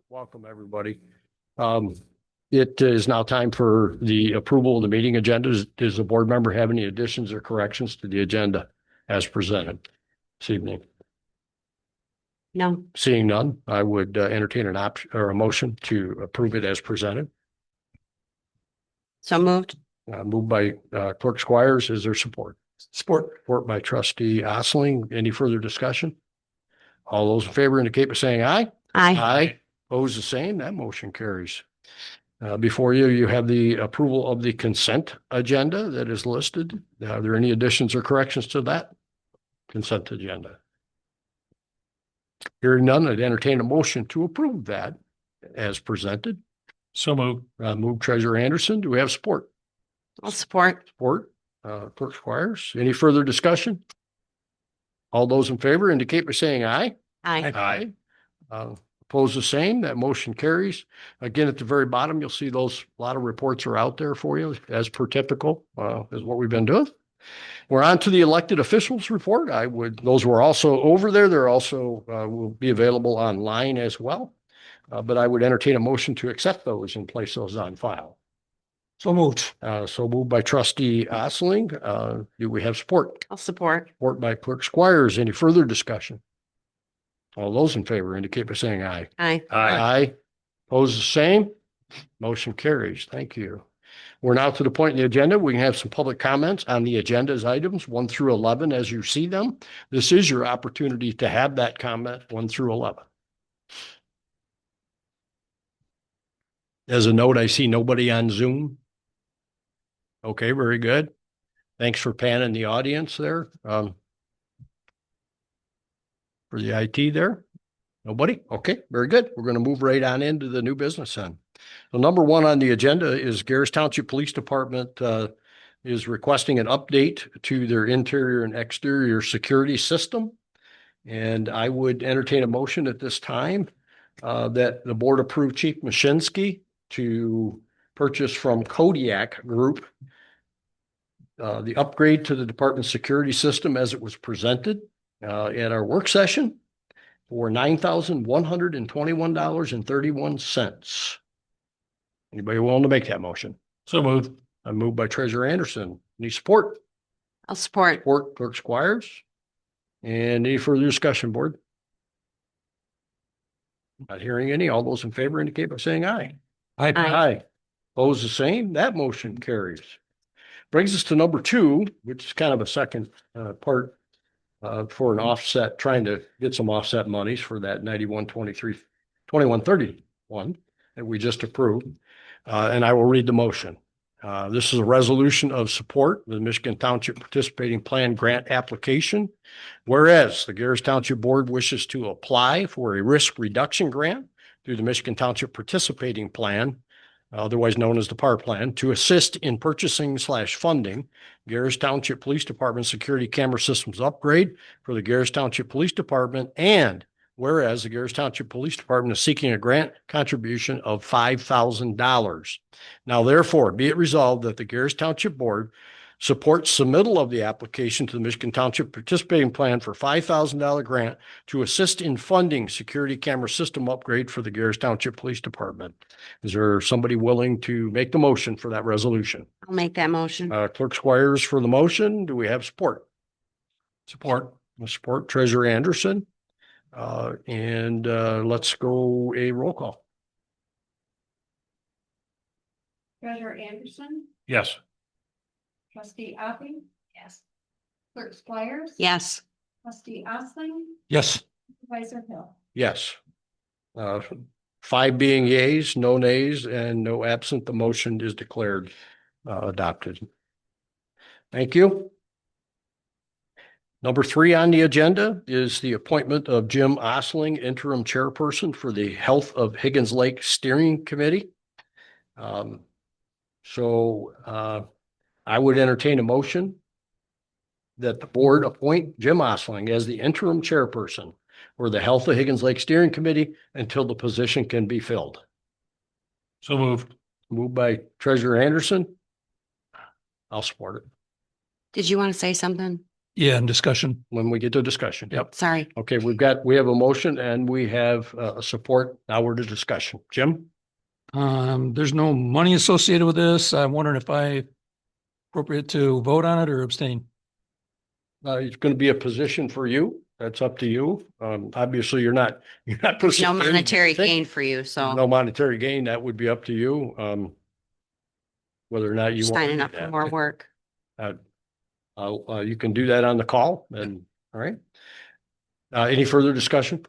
Welcome, everybody. It is now time for the approval of the meeting agenda. Does the board member have any additions or corrections to the agenda as presented this evening? No. Seeing none, I would entertain an option or a motion to approve it as presented. So moved. Moved by Clerk Squires. Is there support? Support by Trustee Osling. Any further discussion? All those in favor indicate by saying aye. Aye. Aye. Opposed, the same. That motion carries. Before you, you have the approval of the consent agenda that is listed. Are there any additions or corrections to that consent agenda? Hearing none, I'd entertain a motion to approve that as presented. So moved. Move Treasurer Anderson. Do we have support? I'll support. Support. Clerk Squires. Any further discussion? All those in favor indicate by saying aye. Aye. Aye. Opposed, the same. That motion carries. Again, at the very bottom, you'll see a lot of reports are out there for you as per typical, is what we've been doing. We're on to the elected officials report. Those were also over there. They're also will be available online as well. But I would entertain a motion to accept those and place those on file. So moved. So moved by Trustee Osling. Do we have support? I'll support. Support by Clerk Squires. Any further discussion? All those in favor indicate by saying aye. Aye. Aye. Opposed, the same. Motion carries. Thank you. We're now to the point in the agenda. We can have some public comments on the agenda's items 1 through 11 as you see them. This is your opportunity to have that comment 1 through 11. As a note, I see nobody on Zoom. Okay, very good. Thanks for panning the audience there. For the IT there? Nobody? Okay, very good. We're going to move right on into the new business then. So number 1 on the agenda is Gerrish Township Police Department is requesting an update to their interior and exterior security system. And I would entertain a motion at this time that the board approve Chief Mashinsky to purchase from Kodiak Group the upgrade to the department's security system as it was presented at our work session for $9,121.31. Anybody willing to make that motion? So moved. I moved by Treasurer Anderson. Any support? I'll support. Support Clerk Squires. And any further discussion, board? Not hearing any. All those in favor indicate by saying aye. Aye. Aye. Opposed, the same. That motion carries. Brings us to number 2, which is kind of a second part for an offset, trying to get some offset monies for that 2131 that we just approved. And I will read the motion. This is a resolution of support of the Michigan Township Participating Plan grant application. Whereas the Gerrish Township Board wishes to apply for a risk reduction grant through the Michigan Township Participating Plan, otherwise known as the PAR Plan, to assist in purchasing/funding Gerrish Township Police Department security camera systems upgrade for the Gerrish Township Police Department. And whereas the Gerrish Township Police Department is seeking a grant contribution of $5,000. Now, therefore, be it resolved that the Gerrish Township Board supports submittal of the application to the Michigan Township Participating Plan for $5,000 grant to assist in funding security camera system upgrade for the Gerrish Township Police Department. Is there somebody willing to make the motion for that resolution? I'll make that motion. Clerk Squires for the motion. Do we have support? Support. Support Treasurer Anderson. Let's go a roll call. Treasurer Anderson, Yes. Trustee Offing. Yes. Clerk Squires. Yes. Trustee Osling, Yes. Supervisor Hill. Yes. 5 being yeas, no nays, and no absent, the motion is declared adopted. Thank you. Number 3 on the agenda is the appointment of Jim Osling, interim chairperson for the Health of Higgins Lake Steering Committee. I would entertain a motion that the board appoint Jim Osling as the interim chairperson for the Health of Higgins Lake Steering Committee until the position can be filled. So moved. Moved by Treasurer Anderson. I'll support it. Did you want to say something? Yeah, and discussion. when we get to discussion. Yep. Sorry. Okay, we have a motion and we have a support. Now we're to discussion. Jim? There's no money associated with this. I'm wondering if I appropriate to vote on it or abstain. It's going to be a position for you. That's up to you. Obviously, you're not No participating. monetary gain for you, so No monetary gain. That would be up to you. Whether or not you want to signing do up for that. more work. You can do that on the call and, all right. Any further discussion?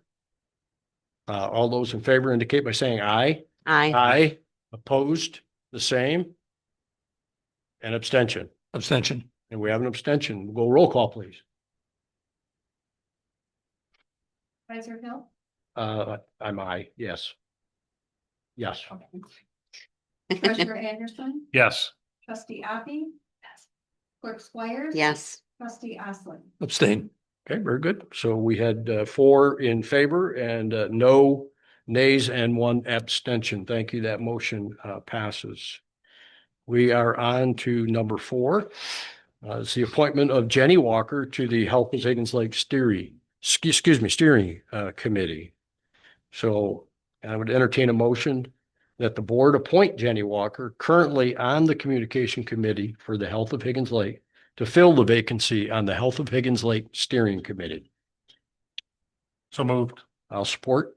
All those in favor indicate by saying aye. Aye. Aye. Opposed, the same. And abstention. Abstention. And we have an abstention. We'll go roll call, please. Kaiser Hill. I'm aye, yes. Yes. Treasurer Anderson, Yes. trustee Appy. Yes. Clerk Squires. Yes. Trustee Osling. Abstain. Okay, very good. So we had 4 in favor and no nays and 1 abstention. Thank you. That motion passes. We are on to number 4. It's the appointment of Jenny Walker to the Health of Higgins Lake Steering Committee. So I would entertain a motion that the board appoint Jenny Walker, currently on the Communication Committee for the Health of Higgins Lake, to fill the vacancy on the Health of Higgins Lake Steering Committee. So moved. I'll support.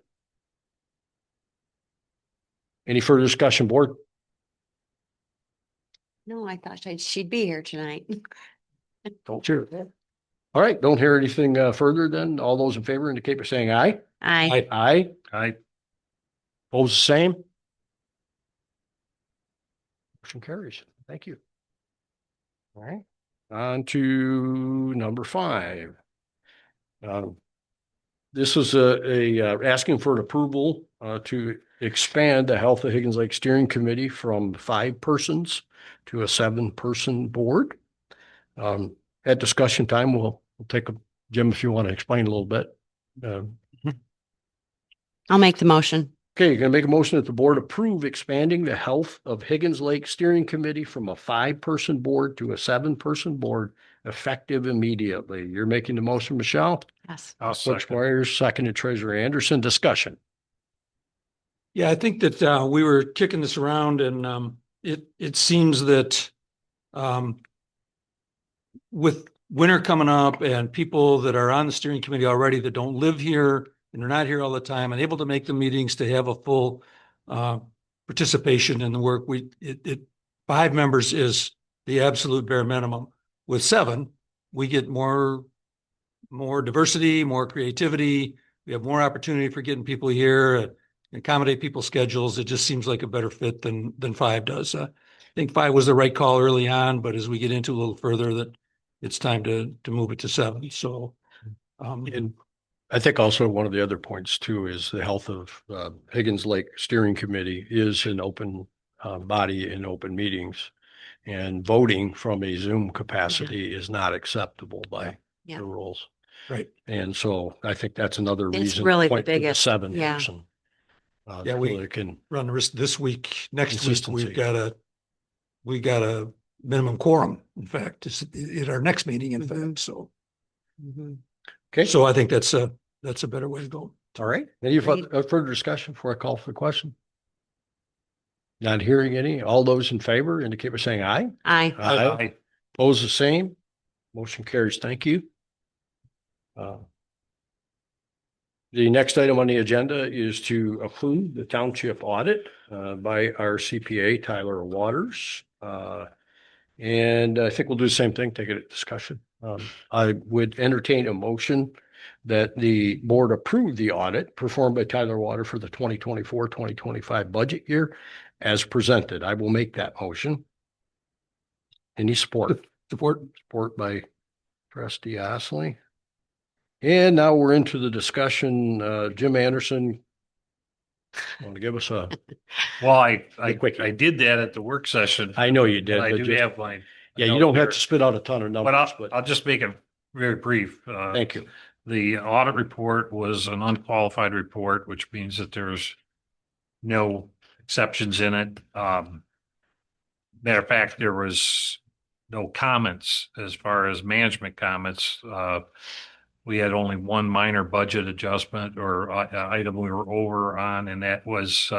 Any further discussion, board? No, I thought she'd be here tonight. Don't you? All right, don't hear anything further then. All those in favor indicate by saying aye. Aye. Aye. Aye. Opposed, the same. Motion carries. Thank you. All right, on to number 5. This is asking for an approval to expand the Health of Higgins Lake Steering Committee from 5 persons to a 7-person board. At discussion time, we'll take Jim, if you want to explain a little bit. I'll make the motion. Okay, you're going to make a motion that the board approve expanding the Health of Higgins Lake Steering Committee from a 5-person board to a 7-person board effective immediately. You're making the motion, Michelle? Yes. I'll Clerk second. Squires, seconded Treasurer Anderson. Discussion. Yeah, I think that we were kicking this around and it seems that with winter coming up and people that are on the steering committee already that don't live here and are not here all the time and able to make the meetings to have a full participation in the work, 5 members is the absolute bare minimum. With 7, we get more diversity, more creativity. We have more opportunity for getting people here, accommodate people's schedules. It just seems like a better fit than 5 does. I think 5 was the right call early on, but as we get into a little further, that it's time to move it to 7. So, And I think also one of the other points too is the Health of Higgins Lake Steering Committee is an open body in open meetings, and voting from a Zoom capacity is not acceptable by Yeah. the rules. right. And so I think that's another It's reason. to really the point to biggest, 7 yeah. person. Yeah, So we- it can, Run the risk this week. Next week, Consistency. we got a minimum quorum, in fact, at our next meeting, in Mhm. fact. So, okay, so I think that's a better way to go. all right. Any Agreed. further discussion before I call for the question? Not hearing any. All those in favor indicate by saying aye. Aye. Aye. Opposed, the same. Motion carries. Thank you. The next item on the agenda is to approve the township audit by our CPA, Tyler Waters. And I think we'll do the same thing, take it at discussion. I would entertain a motion that the board approve the audit performed by Tyler Water for the 2024-2025 budget year as presented. I will make that motion. Any support? Support by trustee Osling. And now we're into the discussion. Jim Anderson, want to give us a, Well, I quickie. did that at the work session. I know you did, I but do just, have mine. yeah, you don't have to spit out a ton of But numbers, but I'll just make it very brief. thank you. The audit report was an unqualified report, which means that there's no exceptions in it. Matter of fact, there was no comments as far as management comments. We had only one minor budget adjustment or item we were over on, and that was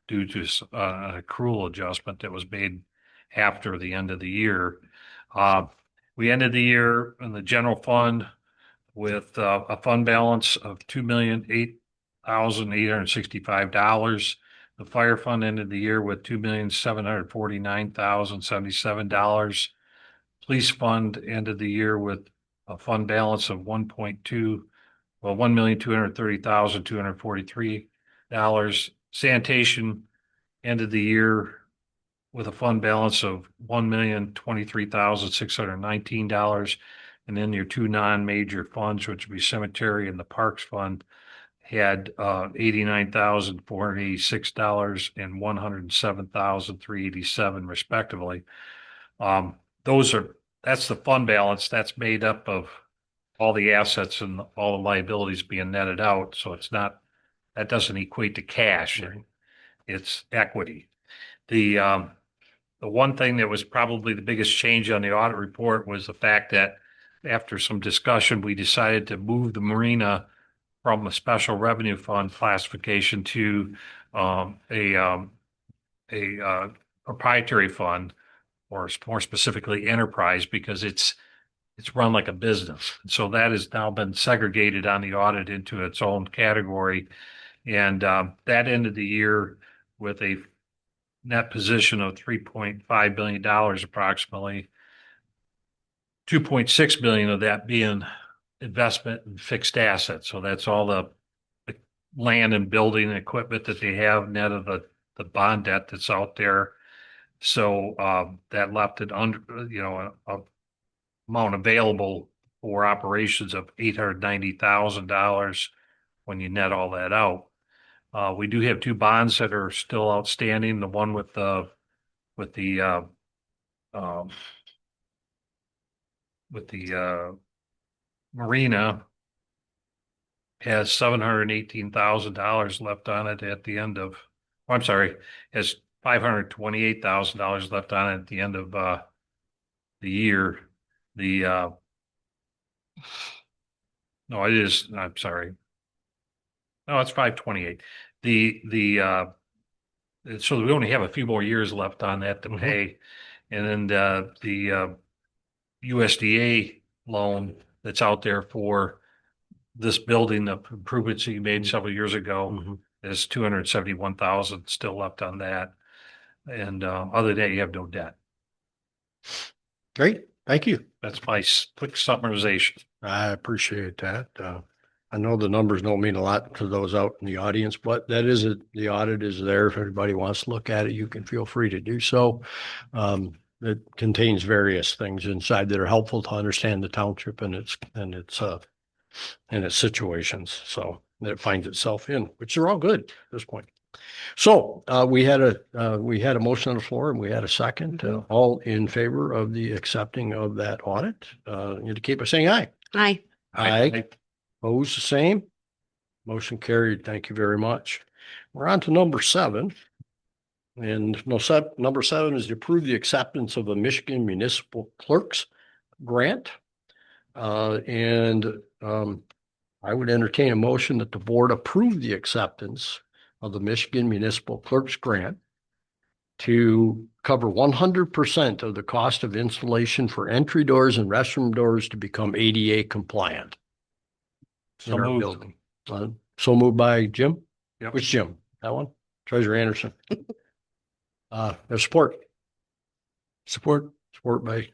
due to an accrual adjustment that was made after the end of the year. We ended the year in the general fund with a fund balance of $2,008,865. The fire fund ended the year with $2,749,077. Police fund ended the year with a fund balance of $1,230,243. Sanitation ended the year with a fund balance of $1,023,619. And then your two non-major funds, which would be cemetery and the parks fund, had $89,486 and $107,387 respectively. That's the fund balance. That's made up of all the assets and all the liabilities being netted out. So that doesn't equate to cash. Right. It's equity. The one thing that was probably the biggest change on the audit report was the fact that after some discussion, we decided to move the marina from a special revenue fund classification to a proprietary fund, or more specifically enterprise, because it's run like a business. So that has now been segregated on the audit into its own category. And that ended the year with a net position of $3.5 billion approximately. 2.6 billion of that being investment in fixed assets. So that's all the land and building equipment that they have, net of the bond debt that's out there. So that left it under, a amount available for operations of $890,000 when you net all that out. We do have two bonds that are still outstanding. The one with the marina has $718,000 left on it at the end of, I'm sorry, has $528,000 left on it at the end of the year. No, it is, I'm sorry. No, it's 528. So we only have a few more years left on that to pay. And then the USDA loan that's out there for this building, the improvements you made several years ago, is 271,000 still left on that. And other than that, you have no debt. Great. Thank you. That's my quick summarization. I appreciate that. I know the numbers don't mean a lot to those out in the audience, but the audit is there. If everybody wants to look at it, you can feel free to do so. It contains various things inside that are helpful to understand the township and its situations. So that it finds itself in, which are all good at this point. So we had a motion on the floor and we had a second. All in favor of the accepting of that audit, indicate by saying aye. Aye. Aye. Opposed, the same. Motion carried. Thank you very much. We're on to number 7. And number 7 is to approve the acceptance of a Michigan Municipal Clerks grant. I would entertain a motion that the board approve the acceptance of the Michigan Municipal Clerks grant to cover 100% of the cost of installation for entry doors and restroom doors to become ADA compliant. So in our moved. building. So moved by Jim? Yep. Which Jim? That one? Treasurer Anderson. There's support. Support by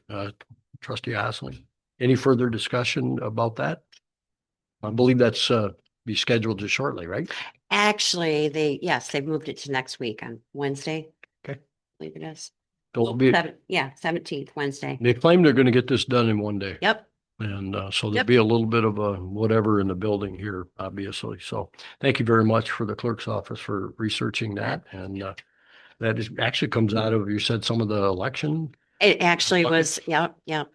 Trustee Osling. Any further discussion about that? I believe that's be scheduled just shortly, right? Actually, they moved it to next week on Wednesday. Okay. I believe it is. There'll be, 17th, Wednesday. they claim they're going to get this done in one day. Yep. And so there'll Yep. be a little bit of a whatever in the building here, obviously. So thank you very much for the clerk's office for researching that. And that is actually comes out of, you said some of the election. It actually Okay. was,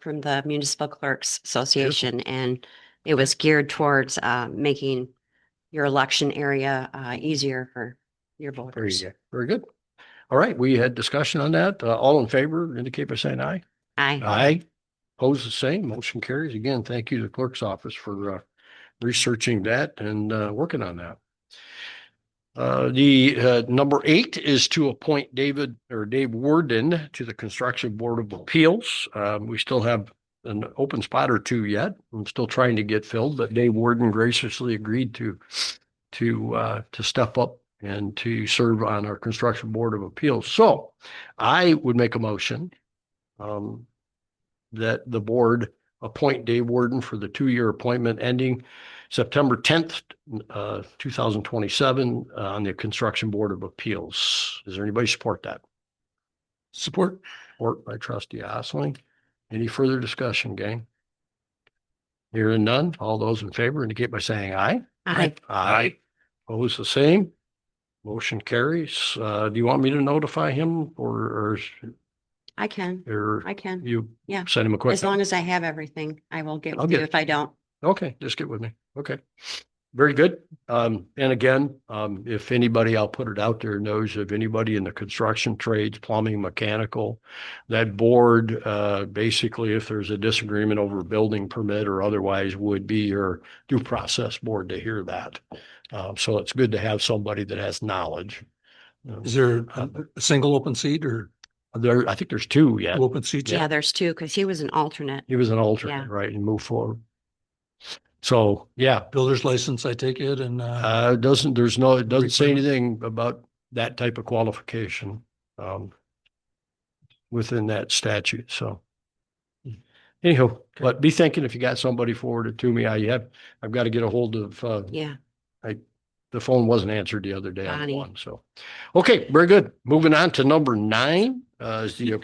from the Municipal Clerks Association, and it was geared towards making your election area easier for your There you voters. go. Very good. All right. We had discussion on that. All in favor indicate by saying aye. Aye. Aye. Opposed, the same. Motion carries. Again, thank you to the clerk's office for researching that and working on that. The number 8 is to appoint Dave Worden to the Construction Board of Appeals. We still have an open spot or two yet. I'm still trying to get filled, but Dave Worden graciously agreed to step up and to serve on our Construction Board of Appeals. So I would make a motion that the board appoint Dave Worden for the 2-year appointment ending September 10th, 2027 on the Construction Board of Appeals. Does there anybody support that? Support. Support by trustee Osling. Any further discussion, gang? Hearing none, all those in favor indicate by saying aye. Aye. Aye. Opposed, the same. Motion carries. Do you want me to notify him or I can. or you Yeah. send him a quick? As long as I have everything, I will get I'll with you get- if I don't. Okay, just get with me. Okay. Very good. And again, if anybody, I'll put it out there, knows of anybody in the construction trades, plumbing, mechanical, that board, basically, if there's a disagreement over a building permit or otherwise, would be your due process board to hear that. So it's good to have somebody that has knowledge. Is there a single open seat or I think there's 2 yet. two open seats? Yeah, there's 2 because he was an alternate. He was an alternate, Yeah. right, and move forward. So, yeah, Builder's license, I take it, and it doesn't say Requirement. anything about that type of qualification, within that statute, so. Anyhow, but be thinking if you got somebody forwarded to me, I've got to get a hold of, Yeah. the phone wasn't answered the other day on Bonnie. one, so. Okay, very good. Moving on to number 9, is the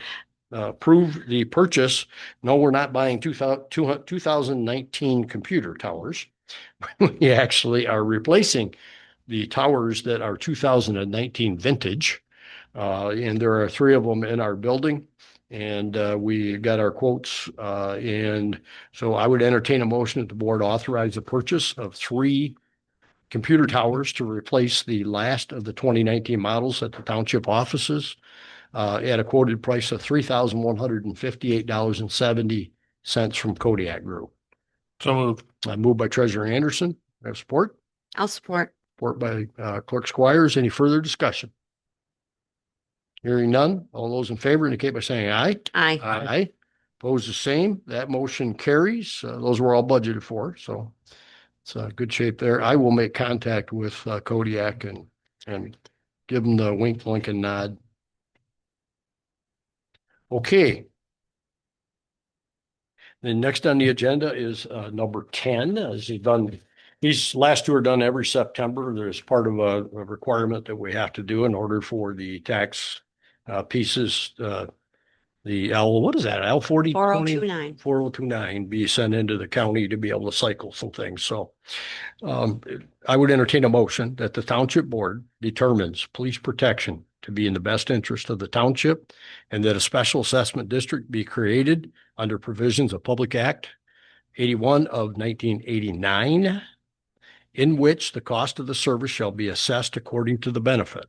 approve the purchase. No, we're not buying 2019 computer towers. We actually are replacing the towers that are 2019 vintage. And there are 3 of them in our building. And we got our quotes. And so I would entertain a motion that the board authorize the purchase of 3 computer towers to replace the last of the 2019 models at the township offices at a quoted price of $3,158.70 from Kodiak Group. So moved. Moved by Treasurer Anderson. I have support. I'll support. Support by Clerk Squires. Any further discussion? Hearing none. All those in favor indicate by saying aye. Aye. Aye. Opposed, the same. That motion carries. Those were all budgeted for, so it's good shape there. I will make contact with Kodiak and give them the wink, blink, and nod. Okay. Then next on the agenda is number 10. These last 2 are done every September. There's part of a requirement that we have to do in order for the tax pieces, the what is that? L 4029. 4029 be sent into the county to be able to cycle some things. So I would entertain a motion that the township board determines police protection to be in the best interest of the township and that a special assessment district be created under provisions of Public Act 81 of 1989, in which the cost of the service shall be assessed according to the benefit.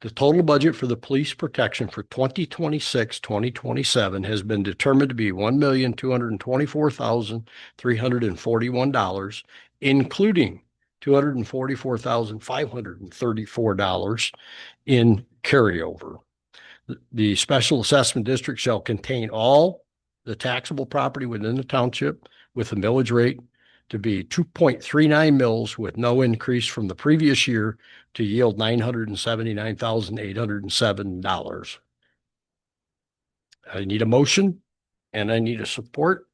The total budget for the police protection for 2026-2027 has been determined to be $1,224,341, including $244,534 in carryover. The special assessment district shall contain all the taxable property within the township with the millage rate to be 2.39 mils with no increase from the previous year to yield $979,807. I need a motion and I need a support.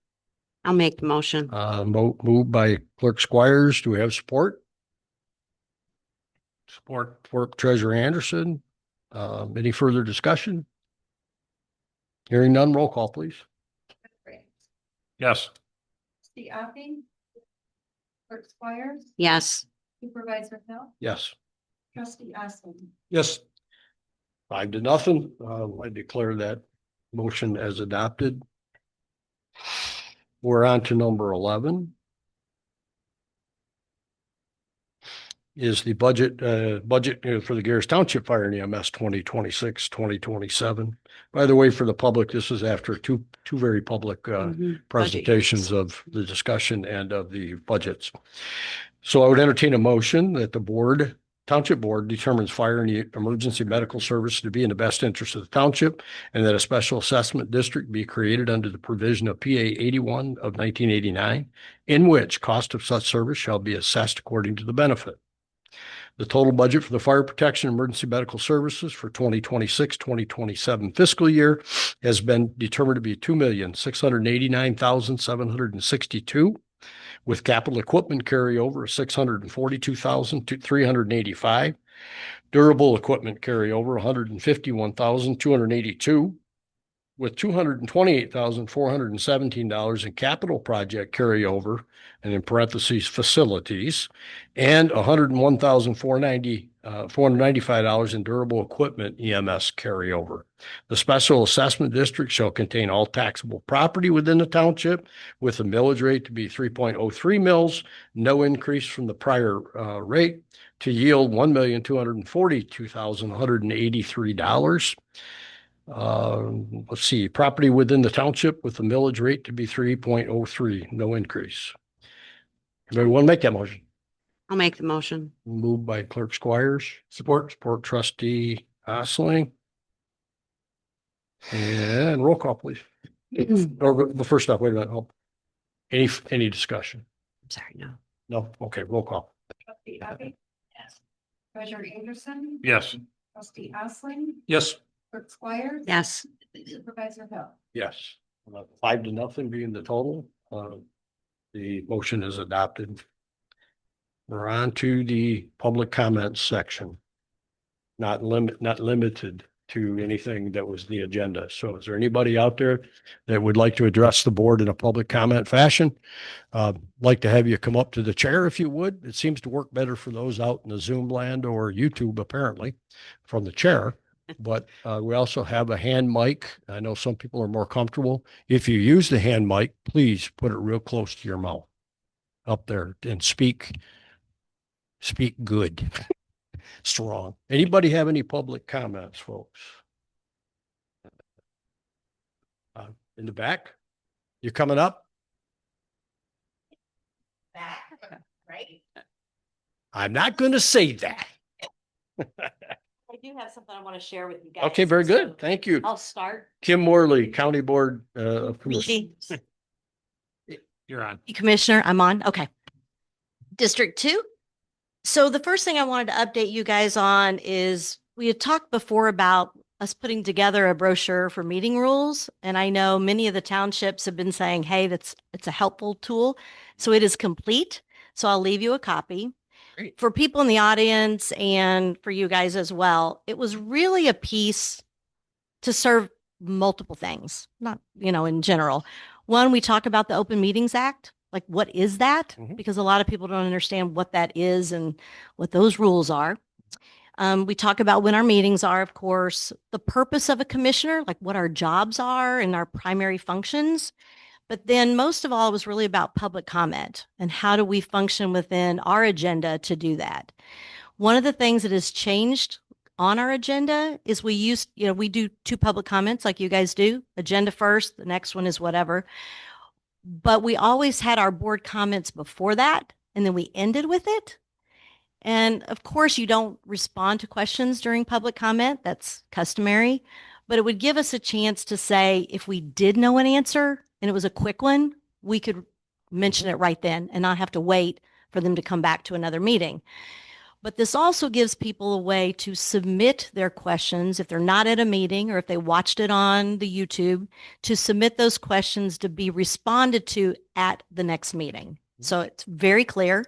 I'll make the motion. Moved by Clerk Squires. Do we have support? Support. For Treasurer Anderson. Any further discussion? Hearing none, roll call, please. Yes. Trustee Offing. Clerk Squires, Yes. Supervisor Hill, Yes. Trustee Osling. yes, 5-0. I declare that motion as adopted. We're on to number 11. is the budget for the Gerrish Township Fire and EMS 2026, 2027. By the way, for the public, this is after two very public Mhm. presentations of the discussion and of the budgets. So I would entertain a motion that the Township Board determines fire and emergency medical service to be in the best interest of the township, and that a special assessment district be created under the provision of PA 81 of 1989, in which cost of such service shall be assessed according to the benefit. The total budget for the fire protection and emergency medical services for 2026, 2027 fiscal year has been determined to be $2,689,762, with capital equipment carryover of $642,385, durable equipment carryover $151,282, with $228,417 in capital project carryover, and in parentheses, facilities, and $101,495 in durable equipment EMS carryover. The special assessment district shall contain all taxable property within the township, with the millage rate to be 3.03 mils, no increase from the prior rate, to yield $1,242,183. Let's see, property within the township with the millage rate to be 3.03, no increase. Everyone make that motion. I'll make the motion. Moved by Clerk Squires. Support Trustee Osling. And roll call, please. Or the first off, wait a minute. Oh. Any discussion? I'm sorry, no. No? Okay, roll call. Trustee Abbott? Yes. Treasurer Anderson? Yes. Trustee Osling? Yes. Clerk Squires? Yes. Supervisor Hill? Yes. 5-0 being the total. The motion is adopted. We're on to the public comments section. Not limited to anything that was the agenda. So is there anybody out there that would like to address the board in a public comment fashion? Like to have you come up to the chair if you would. It seems to work better for those out in the Zoom land or YouTube, apparently, from the chair. But we also have a hand mic. I know some people are more comfortable. If you use the hand mic, please put it real close to your mouth up there and speak good, strong. Anybody have any public comments, folks? In the back? You coming up? Back, right? I'm not going to say that. I do have something I want to share with you guys. Okay, very good. So Thank you. I'll start. Kim Morley, County Board of Commissioners. You're on. Commissioner, I'm on. Okay. District 2. So the first thing I wanted to update you guys on is we had talked before about us putting together a brochure for meeting rules. And I know many of the townships have been saying, hey, it's a helpful tool. So it is complete. So I'll leave you a copy. Great. For people in the audience and for you guys as well, it was really a piece to serve multiple things, not, in general. One, we talk about the Open Meetings Act. Like, what is that? Mhm. Because a lot of people don't understand what that is and what those rules are. We talk about when our meetings are, of course, the purpose of a commissioner, like what our jobs are and our primary functions. But then most of all, it was really about public comment and how do we function within our agenda to do that. One of the things that has changed on our agenda is we do 2 public comments like you guys do, agenda first, the next one is whatever. But we always had our board comments before that, and then we ended with it. And of course, you don't respond to questions during public comment. That's customary. But it would give us a chance to say, if we did know an answer and it was a quick one, we could mention it right then and not have to wait for them to come back to another meeting. But this also gives people a way to submit their questions if they're not at a meeting or if they watched it on the YouTube, to submit those questions to be responded to at the next meeting. So it's very clear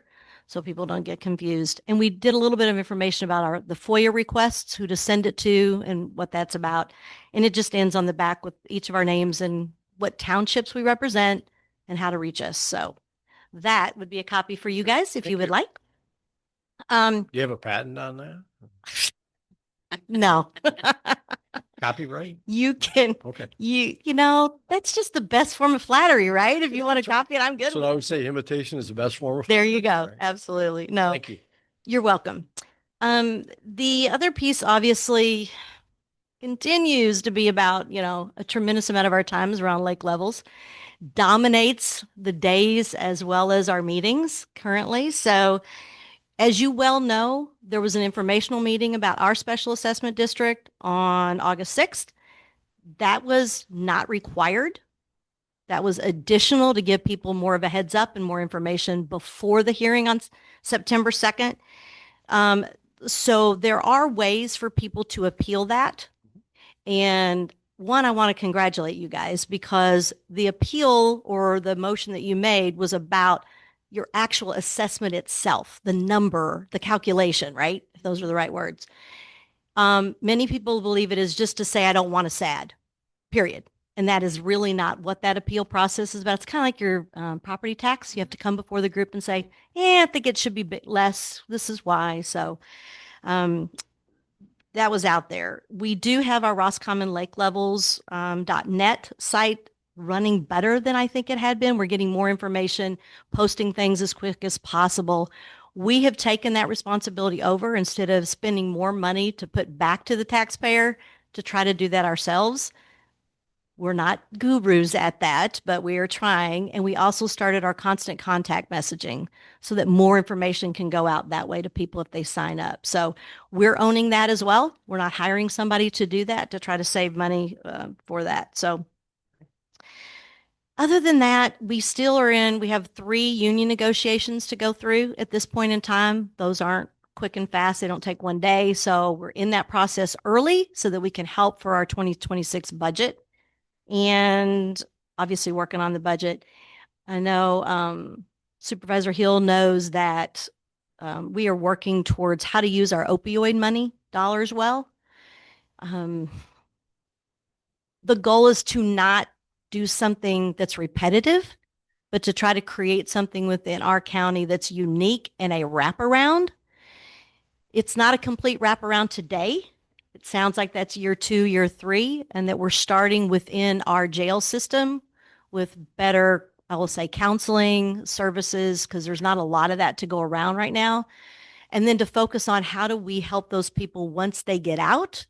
so people don't get confused. And we did a little bit of information about the FOIA requests, who to send it to and what that's about. And it just ends on the back with each of our names and what townships we represent and how to reach us. So that would be a copy for you guys if you would like. Do you have a patent on that? No. Copyright? You can, Okay. that's just the best form of flattery, right? If you want to copy it, I'm good. So I would say imitation is the best form of. There you go. Right. Absolutely. No. Thank you. You're welcome. The other piece obviously continues to be about, a tremendous amount of our time is around lake levels, dominates the days as well as our meetings currently. So as you well know, there was an informational meeting about our special assessment district on August 6th. That was not required. That was additional to give people more of a heads up and more information before the hearing on September 2nd. So there are ways for people to appeal that. And one, I want to congratulate you guys because the appeal or the motion that you made was about your actual assessment itself, the number, the calculation, right? If those are the right words. Many people believe it is just to say, I don't want a SAD, period. And that is really not what that appeal process is about. It's kind of like your property tax. You have to come before the group and say, I think it should be a bit less. This is why. So that was out there. We do have our Roscommon Lake Levels .net site running better than I think it had been. We're getting more information, posting things as quick as possible. We have taken that responsibility over instead of spending more money to put back to the taxpayer to try to do that ourselves. We're not gurus at that, but we are trying. And we also started our constant contact messaging so that more information can go out that way to people if they sign up. So we're owning that as well. We're not hiring somebody to do that to try to save money for that. So other than that, we have 3 union negotiations to go through at this point in time. Those aren't quick and fast. They don't take one day. So we're in that process early so that we can help for our 2026 budget. And obviously working on the budget. I know Supervisor Hill knows that we are working towards how to use our opioid money dollars well. The goal is to not do something that's repetitive, but to try to create something within our county that's unique and a wraparound. It's not a complete wraparound today. It sounds like that's year 2, year 3, and that we're starting within our jail system with better, I will say, counseling services, because there's not a lot of that to go around right now. And then to focus on how do we help those people once they get out,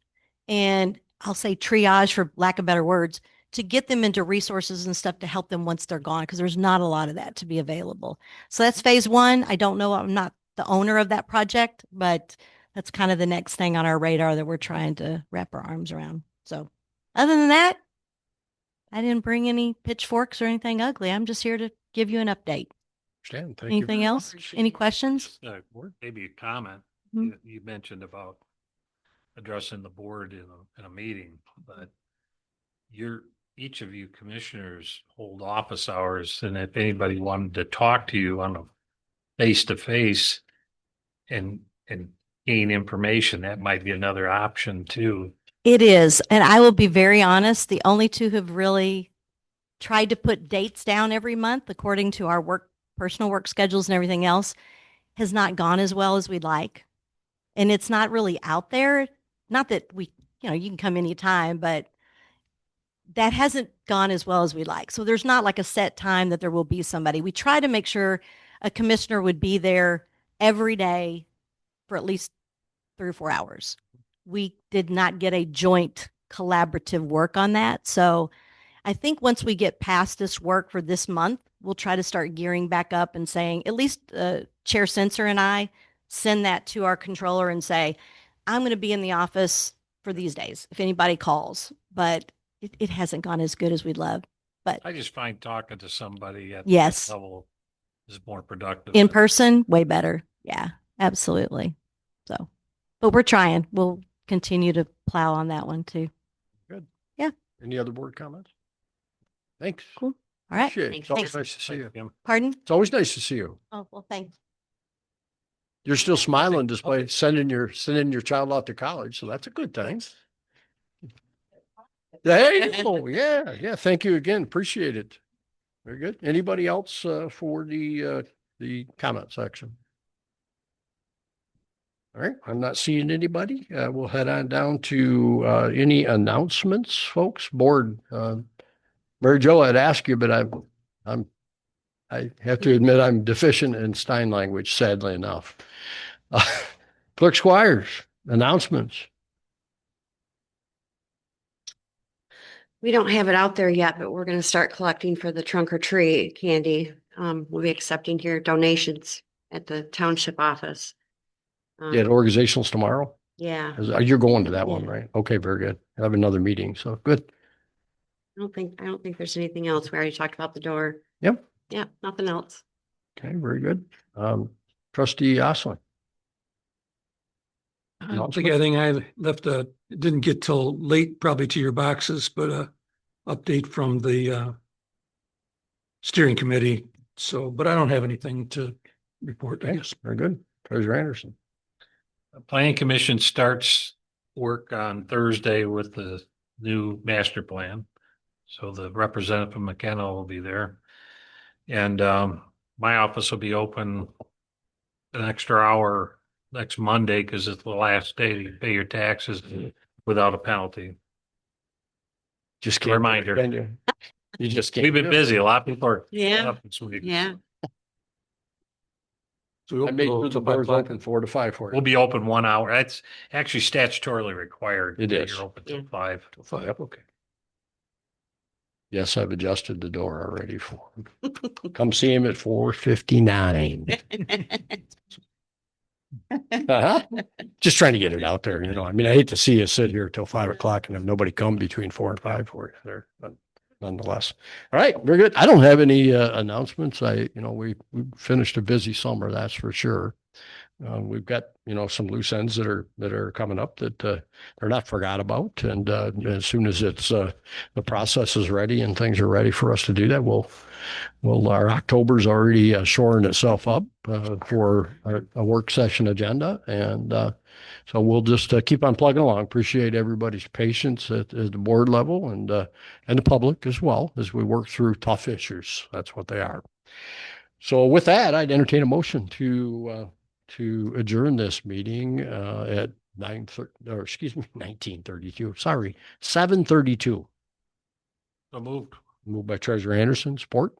and I'll say triage for lack of better words, to get them into resources and stuff to help them once they're gone, because there's not a lot of that to be available. So that's phase 1. I don't know. I'm not the owner of that project, but that's kind of the next thing on our radar that we're trying to wrap our arms around. So other than that, I didn't bring any pitchforks or anything ugly. I'm just here to give you an update. Stan, thank you. Anything else? Any questions? Maybe a comment. Mhm. You mentioned about addressing the board in a meeting, but each of you commissioners hold office hours, and if anybody wanted to talk to you on a face-to-face and gain information, that might be another option too. It is. And I will be very honest. The only 2 who've really tried to put dates down every month according to our personal work schedules and everything else has not gone as well as we'd like. And it's not really out there. Not that you can come anytime, but that hasn't gone as well as we like. So there's not like a set time that there will be somebody. We try to make sure a commissioner would be there every day for at least 3 or 4 hours. We did not get a joint collaborative work on that. So I think once we get past this work for this month, we'll try to start gearing back up and saying, at least Chair Sensor and I send that to our controller and say, I'm going to be in the office for these days if anybody calls. But it hasn't gone as good as we'd love. But I just find talking to somebody at yes, that level is more productive. In person, way better. Yeah, absolutely. So, but we're trying. We'll continue to plow on that one too. Good. Yeah. Any other board comments? Thanks. Cool. All right. Appreciate it. It's always Thanks. nice to see you. Pardon? It's always nice to see you. Oh, well, thanks. You're still smiling despite sending your child off to college, so that's a good thing. There you go. Yeah. Thank you again. Appreciate it. Very good. Anybody else for the comment section? All right, I'm not seeing anybody. We'll head on down to any announcements, folks. Board, Mary Jo, I'd ask you, but I have to admit I'm deficient in Stein language, sadly enough. Clerk Squires, announcements. We don't have it out there yet, but we're gonna start collecting for the trunk or treat candy. We'll be accepting here donations at the township office. Yeah, organizationals tomorrow. Yeah, You're going to that one, Yeah. right? Okay, very good. I have another meeting, so good. I don't think there's anything else. We already talked about the door. Yep. Yeah, nothing else. Okay, very good. Trustee Osling. I don't think anything I left, it didn't get till late probably to your boxes, but update from the steering committee. So, but I don't have anything to report, I Okay, guess. very good. Treasurer Anderson. The Planning Commission starts work on Thursday with the new master plan. So the representative from McKenna will be there. And my office will be open an extra hour next Monday because it's the last day to pay your taxes without a penalty. Just A reminder. can you? You just can't. We've been do it. busy. A lot of people are. Yeah. up this week. Yeah. So I made we'll sure the go by doors clock. open 4 to 5 for We'll you. be open 1 hour. That's actually statutorily required. It that is. You're open till Yeah. 5. Till 5, okay. Yes, I've adjusted the door already for him. Come see him at 4:59. Uh-huh. Just trying to get it out there, you know. I mean, I hate to see you sit here till 5 o'clock and have nobody come between 4 and 5 for you there, but nonetheless. All right, very good. I don't have any announcements. We finished a busy summer, that's for sure. We've got, some loose ends that are coming up that they're not forgot about. And as soon as it's the process is ready and things are ready for us to do that, our October's already shoring itself up for a work session agenda. And so we'll just keep on plugging along. Appreciate everybody's patience at the board level and the public as well as we work through tough issues. That's what they are. So with that, I'd entertain a motion to adjourn this meeting at 1932. Sorry, 7:32. So moved. Moved by Treasurer Anderson, support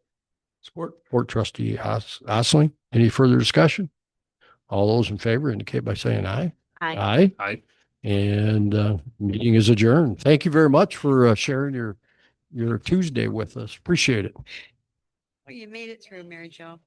Support. trustee Osling. Any further discussion? All those in favor indicate by saying aye. Hi. Aye. And meeting is adjourned. Thank you very much for sharing your Tuesday with us. Appreciate it. Well, you made it through, Mary Jo.